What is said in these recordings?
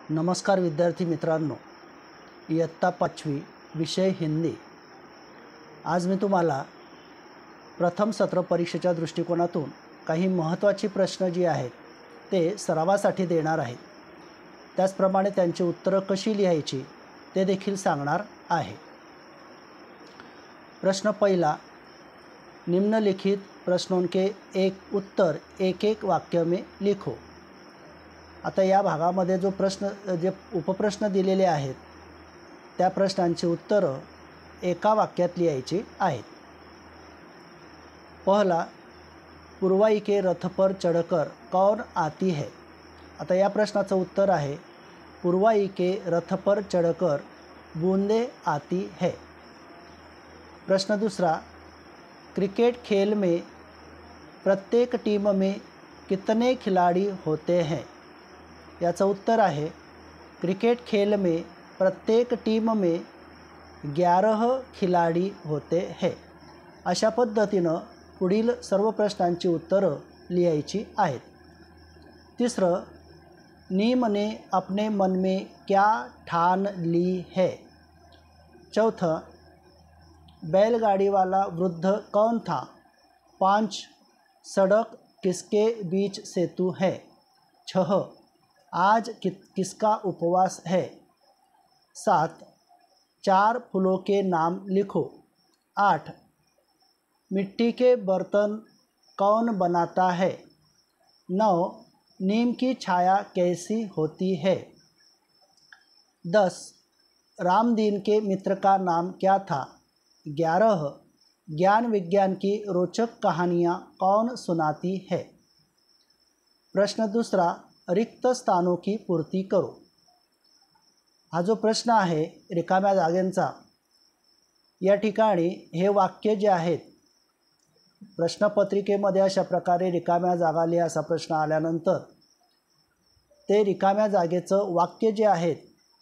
नमस्कार विद्यार्थी मित्रांनो, इयत्ता 5वी विषय हिंदी। आज मी तुम्हाला प्रथम सत्र परीक्षेच्या दृष्टिकोनातून काही महत्त्वाची प्रश्न जी आहेत ते सरावासाठी देणार आहे। त्याचप्रमाणे त्यांची उत्तरं कशी लिहायची ते देखील सांगणार आहे। प्रश्न पहिला, निम्नलिखित प्रश्नों के एक उत्तर एक एक वाक्य में लिखो। आता या भागामध्ये जे उपप्रश्न दिलेले आहेत त्या प्रश्नांची उत्तरं एका वाक्यात लिहायची आहेत। पहला, पुरवाई के रथ पर चढ़कर कौन आती है। आता या प्रश्नाचं उत्तर आहे, पुरवाई के रथ पर चढ़कर बूंदे आती है। प्रश्न दूसरा, क्रिकेट खेल में प्रत्येक टीम में कितने खिलाड़ी होते हैं। याचं उत्तर आहे, क्रिकेट खेल में प्रत्येक टीम में 11 खिलाड़ी होते हैं। अशा पद्धतीनं पुढील सर्व प्रश्नांची उत्तरं लिहायची आहेत। तिसरं, नीम ने अपने मन में क्या ठान ली है। चौथा, बैलगाड़ी वाला वृद्ध कौन था। 5, सड़क किसके बीच सेतु है। 6, आज किसका उपवास है। 7, 4 फूलों के नाम लिखो। 8, मिट्टी के बर्तन कौन बनाता है। 9, नीम की छाया कैसी होती है। 10, रामदीन के मित्र का नाम क्या था। 11, ज्ञान विज्ञान की रोचक कहानियाँ कौन सुनाती है। प्रश्न दूसरा, रिक्त स्थानों की पूर्ती करो। हा जो प्रश्न आहे रिकाम्या जागांचा, या ठिकाणी हे वाक्य जे आहेत प्रश्नपत्रिकेमध्ये अशा प्रकारे रिकाम्या जागा लिहा असा प्रश्न आल्यानंतर ते रिकाम्या जागेचं वाक्य जे आहेत,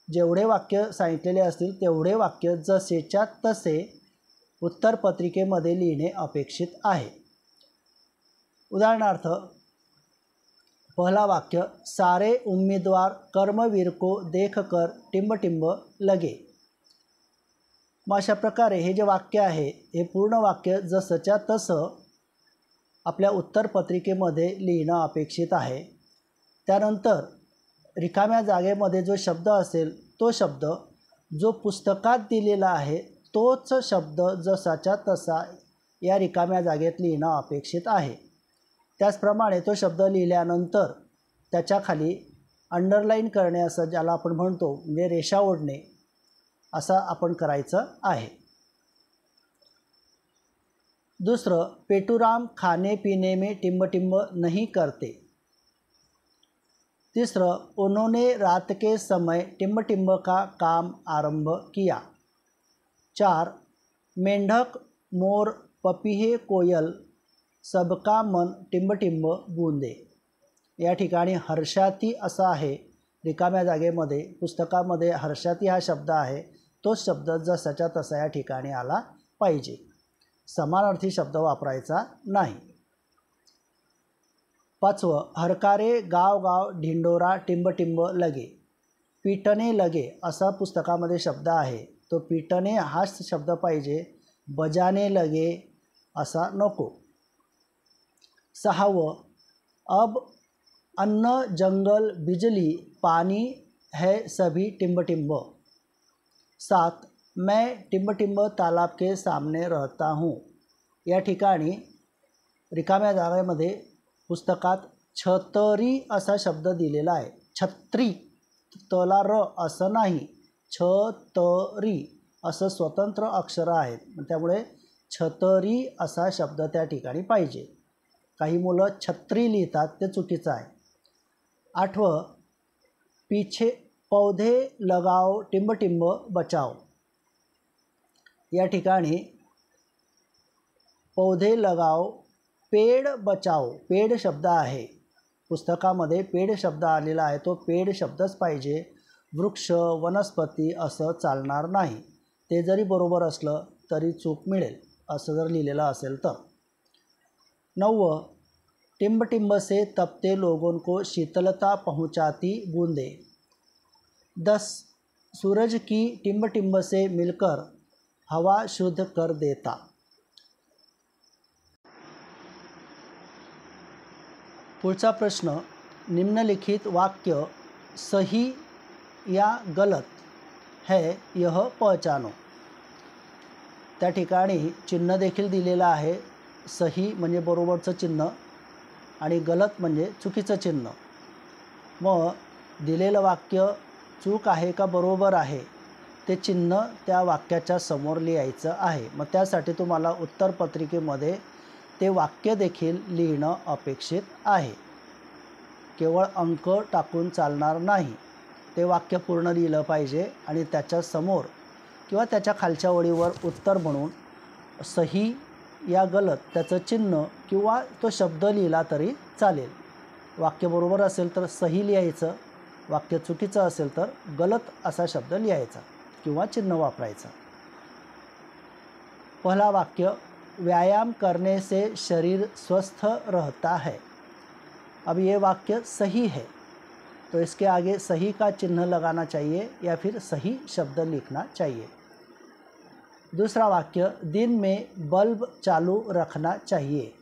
जेवढे वाक्य सांगितलेले असतील तेवढे वाक्य जसेच्या तसे उत्तरपत्रिकेमध्ये लिहिणे अपेक्षित आहे। उदाहरणार्थ, पहला वाक्य, सारे उम्मीदवार कर्मवीर को देखकर टिंब टिंब लगे। मग अशा प्रकारे हे जे वाक्य आहे हे पूर्ण वाक्य जसंच्या तसं आपल्या उत्तरपत्रिकेमध्ये लिहिणं अपेक्षित आहे। त्यानंतर रिकाम्या जागेमध्ये जो शब्द असेल तो शब्द जो पुस्तकात दिलेला आहे तोच शब्द जसाच्या तसा या रिकाम्या जागेत लिहिणं अपेक्षित आहे। त्याचप्रमाणे तो शब्द लिहिल्यानंतर त्याच्याखाली अंडरलाईन करणे असं ज्याला आपण म्हणतो, म्हणजे रेषा ओढणे असं आपण करायचं आहे। दूसरं, पेटूराम खाने पीने में टिंब टिंब नहीं करते। तीसरं, उन्होंने रात के समय टिंब टिंब का काम आरंभ किया। 4, मेंढक मोर पपीहे कोयल सबका मन टिंब टिंब बूंदे। या ठिकाणी हर्षाती असा आहे, रिकाम्या जागेमध्ये पुस्तकामध्ये हर्षाती हा शब्द आहे, तोच शब्द जसाच्या तसा या ठिकाणी आला पाहिजे, समानार्थी शब्द वापरायचा नाही। 5, हरकारे गाव गाव ढिंडोरा टिंब टिंब लगे। पीटने लगे असा पुस्तकामध्ये शब्द आहे, तो पीटने हाच शब्द पाहिजे, बजाने लगे असा नको। 6, अब अन्न जंगल बिजली पानी है सभी टिंब टिंब। 7, मैं टिंब टिंब तालाब के सामने रहता हूँ। या ठिकाणी रिकाम्या जागेमध्ये पुस्तकात छतरी असा शब्द दिलेला आहे, छत्री, तला र असं नाही, छतरी असं स्वतंत्र अक्षर आहेत, त्यामुळे छतरी असा शब्द त्या ठिकाणी पाहिजे। काही मुलं छत्री लिहितात, ते चुकीचं आहे। 8, पीछे पौधे लगाओ टिंब टिंब बचाओ। या ठिकाणी पौधे लगाओ पेड़ बचाओ, पेड़ शब्द आहे, पुस्तकामध्ये पेड़ शब्द आलेला आहे, तो पेड़ शब्दच पाहिजे, वृक्ष वनस्पती असं चालणार नाही। ते जरी बरोबर असलं तरी चूक मिळेल असं जर लिहिलेलं असेल तर। 9, टिंब टिंब से तपते लोगों को शीतलता पहुंचाती बूंदें। 10 सूरज की टिम्ब टिम्ब से मिलकर हवा शुद्ध कर देता। पुढचा प्रश्न, निम्नलिखित वाक्य सही या गलत है यह पहचानो। त्या ठिकाणी चिन्ह देखील दिलेलं आहे। सही म्हणजे बरोबरचं चिन्ह आणि गलत म्हणजे चुकीचं चिन्ह। मग दिलेलं वाक्य चूक आहे का बरोबर आहे ते चिन्ह त्या वाक्याच्या समोर लिहायचं आहे। मग त्यासाठी तुम्हाला उत्तरपत्रिकेमध्ये ते वाक्य देखील लिहिणं अपेक्षित आहे। केवळ अंक टाकून चालणार नाही, ते वाक्य पूर्ण लिहिलं पाहिजे आणि त्याच्या समोर किंवा त्याच्या खालच्या ओळीवर उत्तर म्हणून सही या गलत त्याचं चिन्ह किंवा तो शब्द लिहिला तरी चालेल। वाक्य बरोबर असेल तर सही लिहायचं, वाक्य चुकीचं असेल तर गलत असा शब्द लिहायचा किंवा चिन्ह वापरायचं। पहला वाक्य, व्यायाम करने से शरीर स्वस्थ रहता है। अब ये वाक्य सही है तो इसके आगे सही का चिन्ह लगाना चाहिए या फिर सही शब्द लिखना चाहिए। दूसरा वाक्य, दिन में बल्ब चालू रखना चाहिए।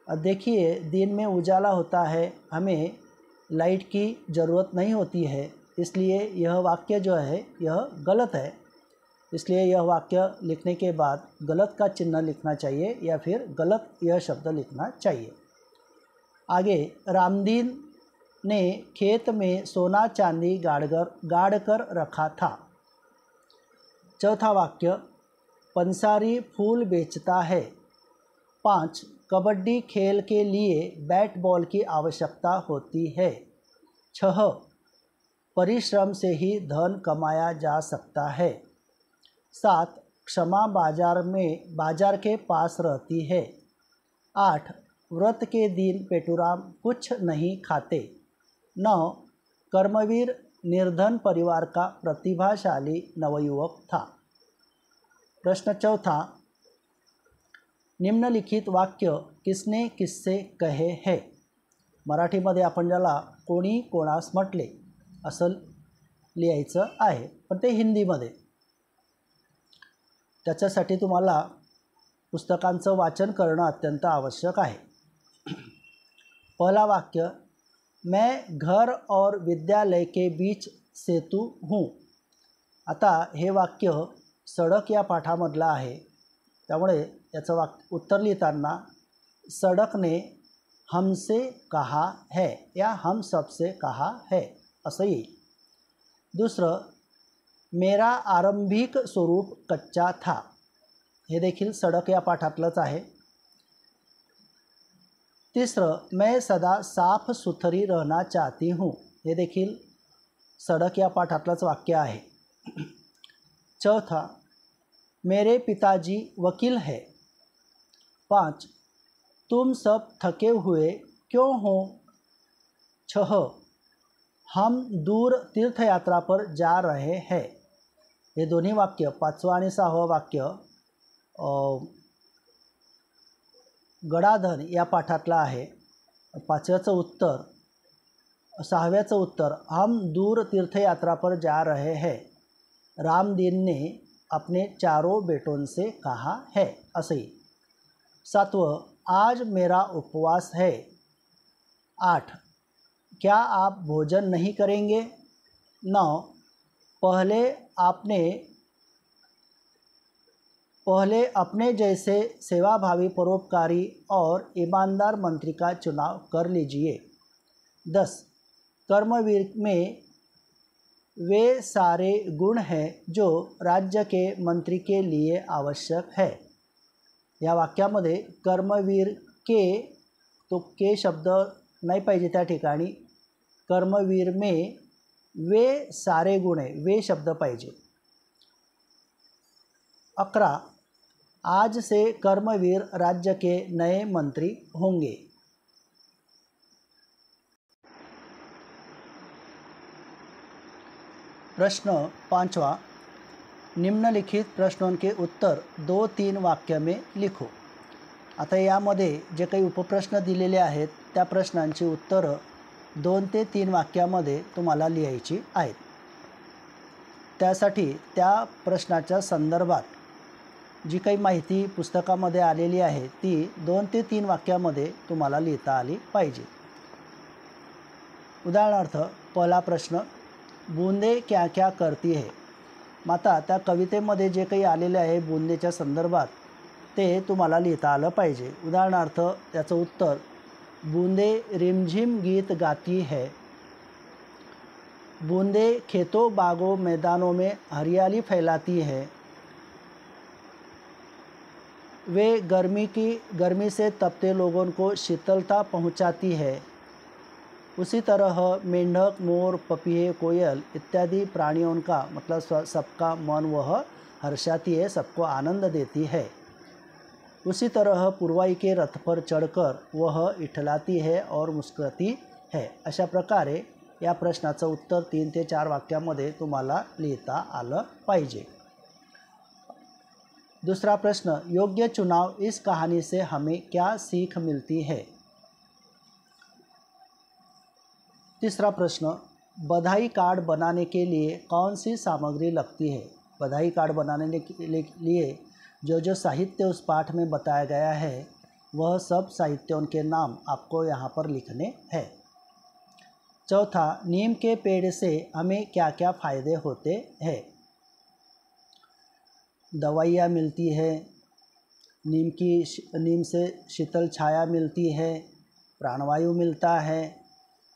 अब देखिए, दिन में उजाला होता है, हमें लाइट की ज़रूरत नहीं होती है, इसलिए यह वाक्य जो है यह गलत है। इसलिए यह वाक्य लिखने के बाद गलत का चिन्ह लिखना चाहिए या फिर गलत यह शब्द लिखना चाहिए। आगे, रामदीन ने खेत में सोना चांदी गाड़ कर रखा था। चौथा वाक्य, पंसारी फूल बेचता है। 5 कबड्डी खेल के लिए बैट बॉल की आवश्यकता होती है। 6 परिश्रम से ही धन कमाया जा सकता है। 7 क्षमा बाजार के पास रहती है। 8 व्रत के दिन पेटुराम कुछ नहीं खाते। 9 कर्मवीर निर्धन परिवार का प्रतिभाशाली नवयुवक था। प्रश्न चौथा, निम्नलिखित वाक्य किसने किससे कहे है। मराठीमध्ये आपण ज्याला कोणी कोणास म्हटले असं लिहायचं आहे, पण ते हिंदीमध्ये। त्याच्यासाठी तुम्हाला पुस्तकांचं वाचन करणं अत्यंत आवश्यक आहे। पहला वाक्य, मैं घर और विद्यालय के बीच सेतु हूँ। आता हे वाक्य सडक या पाठामधलं आहे, त्यामुळे याचं उत्तर लिहिताना सड़क ने हमसे कहा है या हम सबसे कहा है असं येईल। दुसरं, मेरा आरंभिक स्वरूप कच्चा था। हे देखील सडक या पाठातलंच आहे। तीसरं, मैं सदा साफ सुथरी रहना चाहती हूँ। हे देखील सडक या पाठातलंच वाक्य आहे। चौथा, मेरे पिताजी वकील है। 5 तुम सब थके हुए क्यों हो। 6 हम दूर तीर्थयात्रा पर जा रहे हैं। हे दोन्ही वाक्य, 5वं आणि 6वं वाक्य गडाधन या पाठातला आहे। 5व्याचं उत्तर, 6व्याचं उत्तर, हम दूर तीर्थयात्रा पर जा रहे हैं। रामदीन ने अपने चारों बेटों से कहा है असही। 7वां, आज मेरा उपवास है। 8 क्या आप भोजन नहीं करेंगे। 9 पहले अपने जैसे सेवाभावी परोपकारी और ईमानदार मंत्री का चुनाव कर लीजिए। 10 कर्मवीर में वे सारे गुण हैं जो राज्य के मंत्री के लिए आवश्यक है। या वाक्यामध्ये कर्मवीर के, तो के शब्द नाही पाहिजे त्या ठिकाणी। कर्मवीर में वे सारे गुण आहे, वे शब्द पाहिजे। 11 आज से कर्मवीर राज्य के नए मंत्री होंगे। प्रश्न 5वां, निम्नलिखित प्रश्नों के उत्तर 2-3 वाक्य में लिखो। आता यामध्ये जे काही उपप्रश्न दिलेले आहेत त्या प्रश्नांची उत्तरं 2 ते 3 वाक्यामध्ये तुम्हाला लिहायची आहेत। त्यासाठी त्या प्रश्नाच्या संदर्भात जी काही माहिती पुस्तकामध्ये आलेली आहे ती 2 ते 3 वाक्यामध्ये तुम्हाला लिहिता आली पाहिजे. उदाहरणार्थ पहिला प्रश्न, बूंदे क्या क्या करती है. आता त्या कवितेमध्ये जे काही आलेले आहे बूंदेच्या संदर्भात ते तुम्हाला लिहिता आलं पाहिजे. उदाहरणार्थ त्याचं उत्तर, बूंदे रिमझिम गीत गाती है. बूंदे खेतों बागों मैदानों में हरियाली फैलाती है. वे गर्मी से तपते लोगों को शीतलता पहुंचाती है. उसी तरह मेंढक, मोर, पपीहे, कोयल इत्यादि प्राणियों का मतलब सबका मन वह हर्षाती है, सबको आनंद देती है. उसी तरह पुरवाई के रथ पर चढ़कर वह इठलाती है और मुस्कुराती है. अशा प्रकारे या प्रश्नाचं उत्तर 3 ते 4 वाक्यामध्ये तुम्हाला लिहिता आलं पाहिजे. दूसरा प्रश्न, योग्य चुनाव, इस कहानी से हमें क्या सीख मिलती है. तीसरा प्रश्न, बधाई कार्ड बनाने के लिए कौन सी सामग्री लगती है. बधाई कार्ड बनाने के लिए जो साहित्य उस पाठ में बताया गया है वह सब साहित्यों के नाम आपको यहाँ पर लिखने हैं. चौथा, नीम के पेड़ से हमें क्या क्या फ़ायदे होते हैं. दवाइयाँ मिलती है, नीम से शीतल छाया मिलती है, प्राणवायु मिलता है.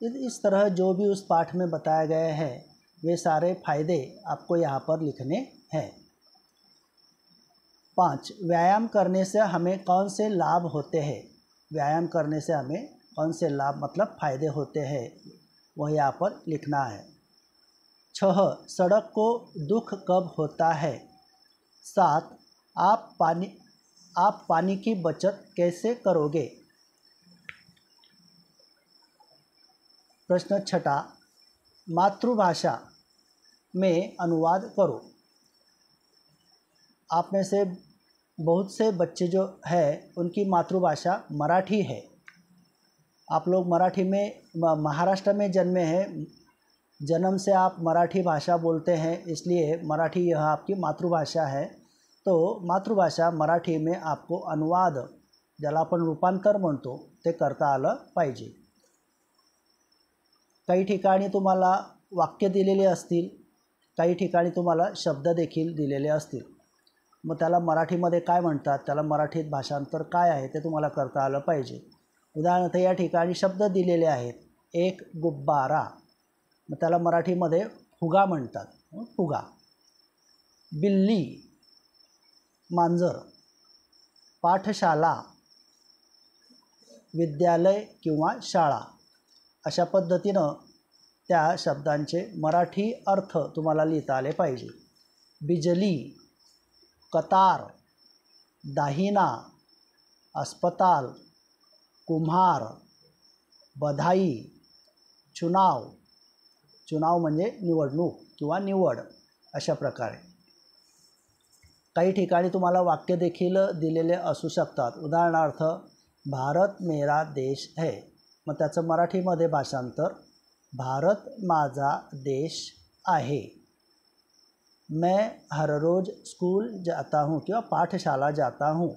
इस तरह जो भी उस पाठ में बताया गया है वे सारे फायदे आपको यहाँ पर लिखने हैं. 5, व्यायाम करने से हमें कौन से लाभ होते हैं. व्यायाम करने से हमें कौन से लाभ मतलब फ़ायदे होते हैं वह यहाँ पर लिखना है. 6, सड़क को दुख कब होता है. 7, आप पानी की बचत कैसे करोगे. प्रश्न 6, मातृभाषा में अनुवाद करो. आप में से बहुत से बच्चे जो है उनकी मातृभाषा मराठी है. आप लोग मराठी में महाराष्ट्र में जन्मे हैं, जन्म से आप मराठी भाषा बोलते हैं, इसलिए मराठी यह आपकी मातृभाषा है. तो मातृभाषा मराठी में आपको अनुवाद, ज्याला आपण रूपांतर म्हणतो, ते करता आलं पाहिजे. काही ठिकाणी तुम्हाला वाक्य दिलेले असतील, काही ठिकाणी तुम्हाला शब्द देखील दिलेले असतील. मग त्याला मराठीमध्ये काय म्हणतात, त्याला मराठीत भाषांतर काय आहे ते तुम्हाला करता आलं पाहिजे. उदाहरणार्थ या ठिकाणी शब्द दिलेले आहेत. एक गुब्बारा, मग त्याला मराठीमध्ये फुगा म्हणतात, फुगा. बिल्ली, मांजर. पाठशाला, विद्यालय किंवा शाळा. अशा पद्धतीनं त्या शब्दांचे मराठी अर्थ तुम्हाला लिहिता आले पाहिजे. बिजली, कतार, दाहिना, अस्पताल, कुम्हार, बधाई, चुनाव. चुनाव म्हणजे निवडणूक किंवा निवड. अशा प्रकारे काही ठिकाणी तुम्हाला वाक्य देखील दिलेले असू शकतात. उदाहरणार्थ, भारत मेरा देश है. मग त्याचं मराठीमध्ये भाषांतर, भारत माझा देश आहे. मैं हर रोज स्कूल जाता हूँ किंवा पाठशाला जाता हूँ.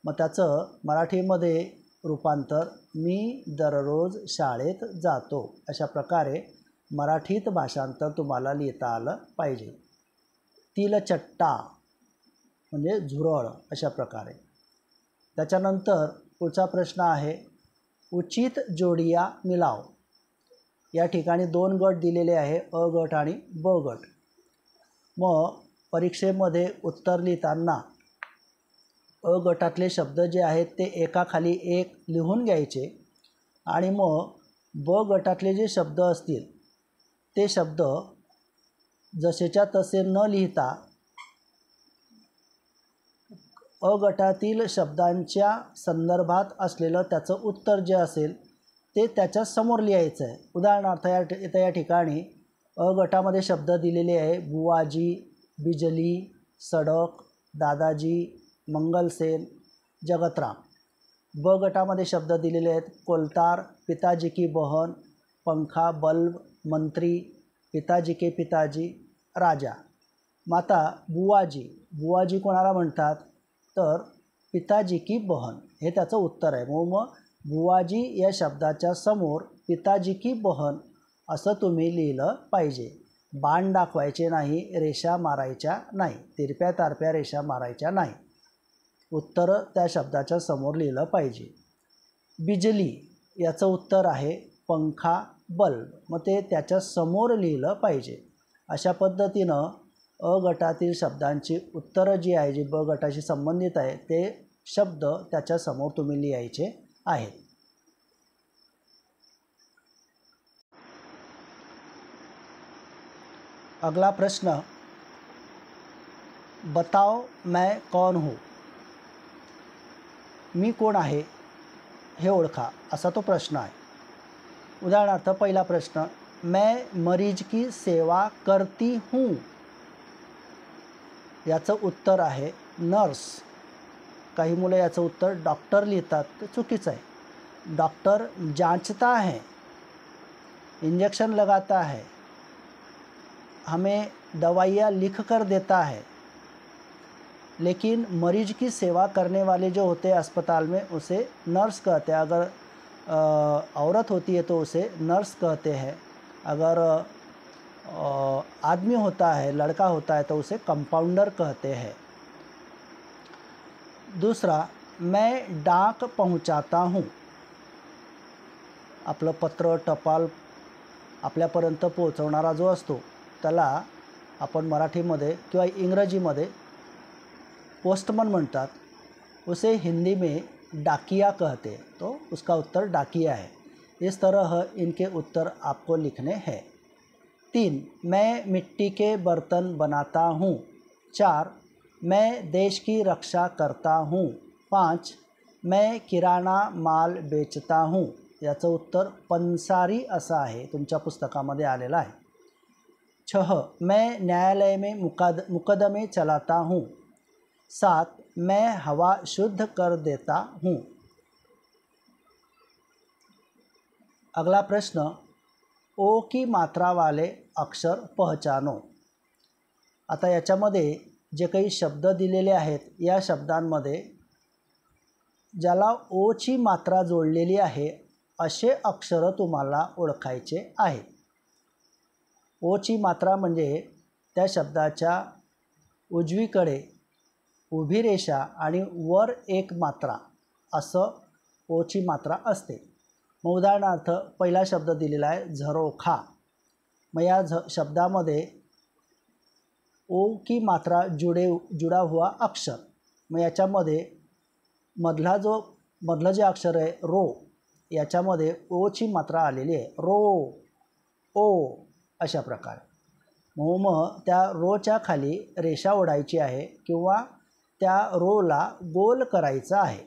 मग त्याचं मराठीमध्ये रूपांतर, मी दररोज शाळेत जातो. अशा प्रकारे मराठीत भाषांतर तुम्हाला लिहिता आलं पाहिजे. तिलचट्टा म्हणजे झुरळ. अशा प्रकारे. त्याच्यानंतर पुढचा प्रश्न आहे, उचित जोडिया मिलाव. या ठिकाणी 2 गट दिलेले आहे, अ गट आणि ब गट. मग परीक्षेमध्ये उत्तर लिहिताना अ गटातले शब्द जे आहेत ते एकाखाली एक लिहून घ्यायचे आणि मग ब गटातले जे शब्द असतील ते शब्द जसेच्या तसे न लिहिता अ गटातील शब्दांच्या संदर्भात असलेलं त्याचं उत्तर जे असेल ते त्याच्या समोर लिहायचं आहे. उदाहरणार्थ या ठिकाणी अ गटामध्ये शब्द दिलेले आहे, बुवाजी, बिजली, सडक, दादाजी, मंगलसेन, जगतराम. ब गटामध्ये शब्द दिलेले आहेत, कोलतार, पिताजी की बहन, पंखा, बल्ब, मंत्री, पिताजी के पिताजी. राजा। माता बुवाजी, बुवाजी कोणाला म्हणतात तर पिताजी की बहन, हे त्याचं उत्तर आहे। मग बुवाजी या शब्दाच्या समोर पिताजी की बहन असं तुम्ही लिहिलं पाहिजे। बाण दाखवायचे नाही, रेषा मारायच्या नाही, तिरप्या तारप्या रेषा मारायच्या नाही, उत्तर त्या शब्दाच्या समोर लिहिलं पाहिजे। बिजली याचं उत्तर आहे पंखा, बल्ब, मग ते त्याच्या समोर लिहिलं पाहिजे। अशा पद्धतीनं अ गटातील शब्दांची उत्तरं जी आहे, जी ब गटाशी संबंधित आहे, ते शब्द त्याच्या समोर तुम्ही लिहायचे आहेत। अगला प्रश्न, बताओ मैं कौन हूँ, मी कोण आहे हे ओळखा, असा तो प्रश्न आहे। उदाहरणार्थ पहिला प्रश्न, मैं मरीज की सेवा करती हूँ, याचं उत्तर आहे नर्स। काही मुलं याचं उत्तर डॉक्टर लिहितात, ते चुकीचं आहे। डॉक्टर जांचता है, इंजेक्शन लगाता है, हमें दवाइयाँ लिख कर देता है, लेकिन मरीज की सेवा करने वाले जो होते हैं अस्पताल में, उसे नर्स कहते हैं। अगर औरत होती है तो उसे नर्स कहते हैं, अगर आदमी होता है, लड़का होता है, तो उसे कंपाउंडर कहते हैं। दूसरा, मैं डाक पहुंचाता हूँ, आपलं पत्र टपाल आपल्यापर्यंत पोहोचवणारा जो असतो त्याला आपण मराठीमध्ये किंवा इंग्रजीमध्ये पोस्टमन म्हणतात, उसे हिंदी में डाकिया कहते, तो उसका उत्तर डाकिया है। इस तरह इनके उत्तर आपको लिखने हैं। 3, मैं मिट्टी के बर्तन बनाता हूँ। 4, मैं देश की रक्षा करता हूँ। 5, मैं किराणा माल बेचता हूँ, याचं उत्तर पंसारी असं आहे, तुमच्या पुस्तकामध्ये आलेलं आहे। 6, मैं न्यायालय में मुकदमे चलाता हूँ। 7, मैं हवा शुद्ध कर देता हूँ। अगला प्रश्न, ओ की मात्रा वाले अक्षर पहचानो। आता याच्यामध्ये जे काही शब्द दिलेले आहेत, या शब्दांमध्ये ज्याला ओची मात्रा जोडलेली आहे असे अक्षर तुम्हाला ओळखायचे आहेत। ओची मात्रा म्हणजे त्या शब्दाच्या उजवीकडे उभी रेषा आणि वर एक मात्रा, असं ओची मात्रा असते। मग उदाहरणार्थ पहिला शब्द दिलेला आहे झरोखा, मग या शब्दामध्ये ओ की मात्रा जुड़ा हुआ अक्षर, मग याच्यामध्ये मधलं जे अक्षर आहे रो, याच्यामध्ये ओची मात्रा आलेली आहे, रो, ओ, अशा प्रकारे। मग त्या रोच्या खाली रेषा ओढायची आहे किंवा त्या रोला गोल करायचा आहे।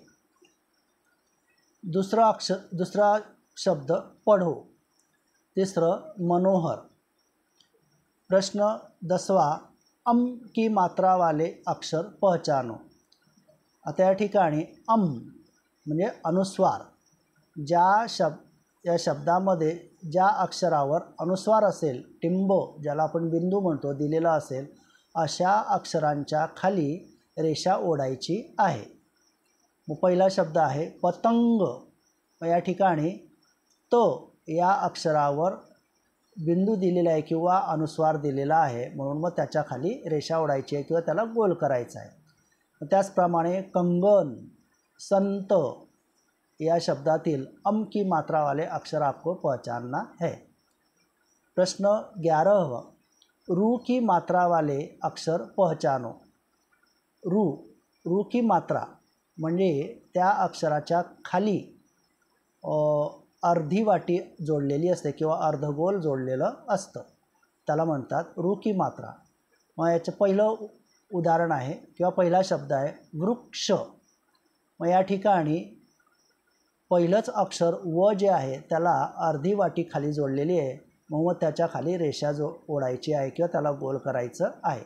दुसरा शब्द पढ़ो। तिसरं मनोहर। प्रश्न 10वां, अम की मात्रा वाले अक्षर पहचानो। आता या ठिकाणी अम म्हणजे अनुस्वार, या शब्दामध्ये ज्या अक्षरावर अनुस्वार असेल, टिंब ज्याला आपण बिंदू म्हणतो, दिलेला असेल, अशा अक्षरांच्या खाली रेषा ओढायची आहे। मग पहिला शब्द आहे पतंग, मग या ठिकाणी तो या अक्षरावर बिंदू दिलेला आहे किंवा अनुस्वार दिलेला आहे, म्हणून मग त्याच्या खाली रेषा ओढायची आहे किंवा त्याला गोल करायचा आहे। त्याचप्रमाणे कंगन, संत या शब्दातील अम की मात्रा वाले अक्षर आपको पहचानना है। प्रश्न 11वां, रू की मात्रा वाले अक्षर पहचानो। रू की मात्रा म्हणजे त्या अक्षराच्या खाली अर्धी वाटी जोडलेली असते किंवा अर्धगोल जोडलेलं असतं, त्याला म्हणतात रू की मात्रा। मग याचं पहिलं उदाहरण आहे किंवा पहिला शब्द आहे वृक्ष, मग या ठिकाणी पहिलंच अक्षर व जे आहे त्याला अर्धी वाटी खाली जोडलेली आहे, मग त्याच्या खाली रेषा ओढायची आहे किंवा त्याला गोल करायचं आहे।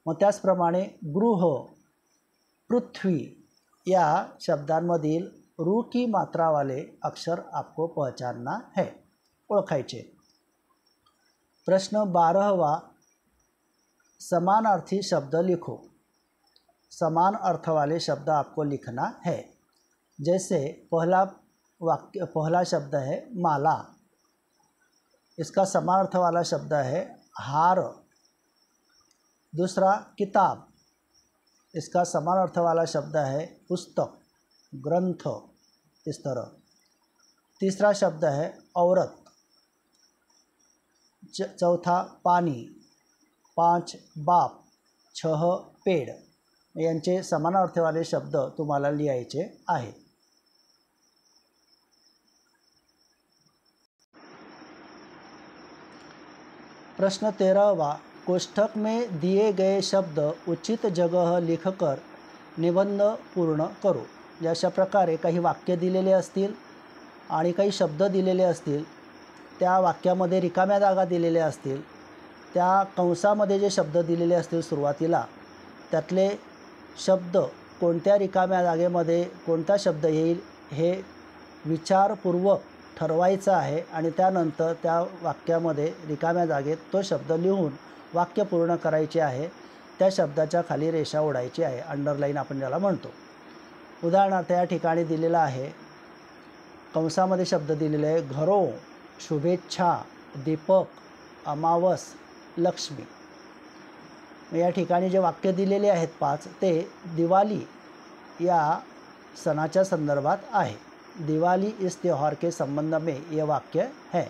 मग त्याचप्रमाणे गृह, पृथ्वी या शब्दांमधील रू की मात्रा वाले अक्षर आपको पहचानना है, ओळखायचे। प्रश्न 12वां, समानार्थी शब्द लिखो। समान अर्थ वाले शब्द आपको लिखना है। जैसे पहला शब्द है माला, इसका समान अर्थ वाला शब्द है हार। दूसरा किताब, इसका समान अर्थ वाला शब्द है पुस्तक, ग्रंथ, इस तरह। तीसरा शब्द है औरत। चौथा पानी, 5 बाप, 6 पेड़। यांचे समानार्थी वाले शब्द तुम्हाला लिहायचे आहेत। प्रश्न 13वां, कोष्ठक में दिए गए शब्द उचित जगह लिखकर निबंध पूर्ण करो। अशा प्रकारे काही वाक्य दिलेले असतील आणि काही शब्द दिलेले असतील, त्या वाक्यामध्ये रिकाम्या जागा दिलेल्या असतील, त्या कंसामध्ये जे शब्द दिलेले असतील सुरुवातीला, त्यातले शब्द कोणत्या रिकाम्या जागेमध्ये कोणता शब्द येईल हे विचारपूर्वक ठरवायचं आहे आणि त्यानंतर त्या वाक्यामध्ये रिकाम्या जागेत तो शब्द लिहून वाक्य पूर्ण करायचे आहे। त्या शब्दाच्या खाली रेषा ओढायची आहे, अंडरलाईन आपण ज्याला म्हणतो। उदाहरणार्थ या ठिकाणी दिलेला आहे, कंसामध्ये शब्द दिलेले आहे घरो, शुभेच्छा, दीपक, अमावस, लक्ष्मी। या ठिकाणी जे वाक्य दिलेले आहेत 5 ते दिवाली या सणाच्या संदर्भात आहे। दिवाली इस त्योहार के संबंध में ये वाक्य है।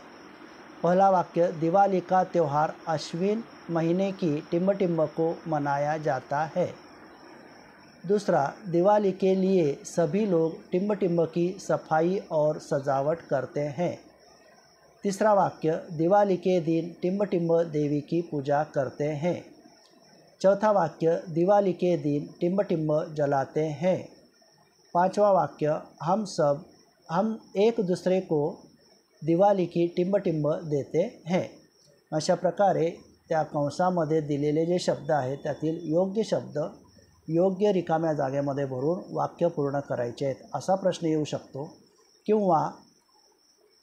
पहला वाक्य, दिवाली का त्यौहार अश्विन महीने की टिम्ब टिम्ब को मनाया जाता है। दूसरा, दिवाली के लिए सभी लोग टिम्ब टिम्ब की सफाई और सजावट करते हैं। तीसरा वाक्य, दिवाली के दिन टिम्ब टिम्ब देवी की पूजा करते हैं। चौथा वाक्य, दिवाली के दिन टिम्ब टिम्ब जलाते हैं। पांचवा वाक्य, हम एक दूसरे को दिवाली की टिम्ब टिम्ब देते हैं। अशा प्रकारे त्या कंसामध्ये दिलेले जे शब्द आहेत त्यातील योग्य शब्द योग्य रिकाम्या जागेमध्ये भरून वाक्य पूर्ण करायचे आहेत, असा प्रश्न येऊ शकतो। किंवा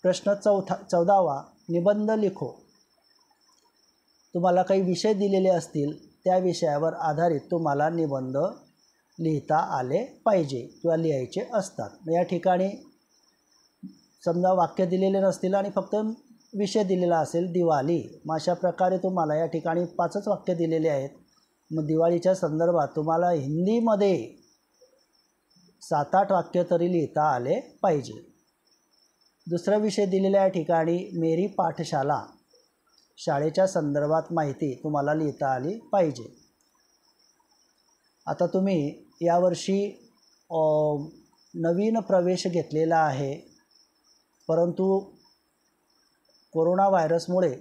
प्रश्न 14वां, निबंध लिखो। तुम्हाला काही विषय दिलेले असतील, त्या विषयावर आधारित तुम्हाला निबंध लिहिता आले पाहिजे किंवा लिहायचे असतात। या ठिकाणी समजा वाक्य दिलेले नसतील आणि फक्त विषय दिलेला असेल दिवाळी, मग अशा प्रकारे तुम्हाला या ठिकाणी 5च वाक्य दिलेले आहेत। मग दिवाळीच्या संदर्भात तुम्हाला हिंदीमध्ये 7-8 वाक्य तरी लिहिता आले पाहिजे। दुसरा विषय दिलेला या ठिकाणी मेरी पाठशाला, शाळेच्या संदर्भात माहिती तुम्हाला लिहिता आली पाहिजे। आता तुम्ही यावर्षी नवीन प्रवेश घेतलेला आहे, परंतु कोरोना व्हायरसमुळे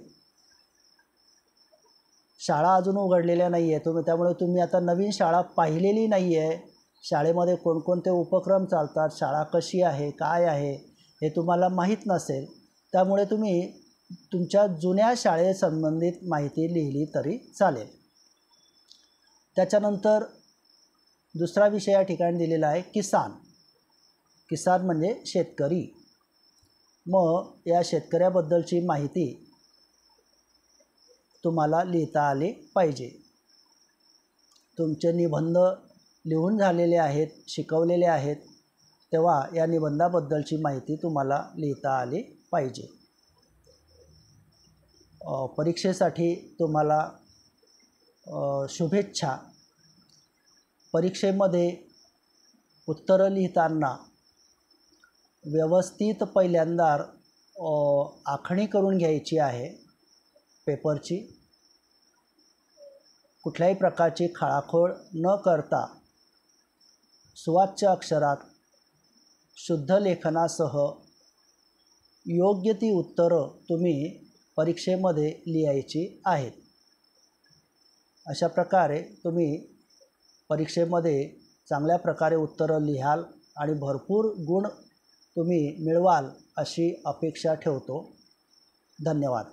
शाळा अजून उघडलेल्या नाही आहे, त्यामुळे तुम्ही आता नवीन शाळा पाहिलेली नाही आहे। शाळेमध्ये कोणकोणते उपक्रम चालतात, शाळा कशी आहे, काय आहे हे तुम्हाला माहीत नसेल, त्यामुळे तुम्ही तुमच्या जुन्या शाळेसंबंधित माहिती लिहिली तरी चालेल। त्याच्यानंतर दुसरा विषय या ठिकाणी दिलेला आहे किसान। किसान म्हणजे शेतकरी। मग या शेतकऱ्याबद्दलची माहिती तुम्हाला लिहिता आली पाहिजे। तुमचे निबंध लिहून झालेले आहेत, शिकवलेले आहेत, तेव्हा या निबंधाबद्दलची माहिती तुम्हाला लिहिता आली पाहिजे। परीक्षेसाठी तुम्हाला शुभेच्छा। परीक्षेमध्ये उत्तरं लिहिताना व्यवस्थित पहिल्यांदा आखणी करून घ्यायची आहे पेपरची। कुठल्याही प्रकारची खळाखोळ न करता सुवाच्य अक्षरात शुद्ध लेखनासह योग्य ती उत्तरं तुम्ही परीक्षेमध्ये लिहायची आहेत। अशा प्रकारे तुम्ही परीक्षेमध्ये चांगल्या प्रकारे उत्तरं लिहाल आणि भरपूर गुण तुम्ही मिळवाल अशी अपेक्षा ठेवतो। धन्यवाद।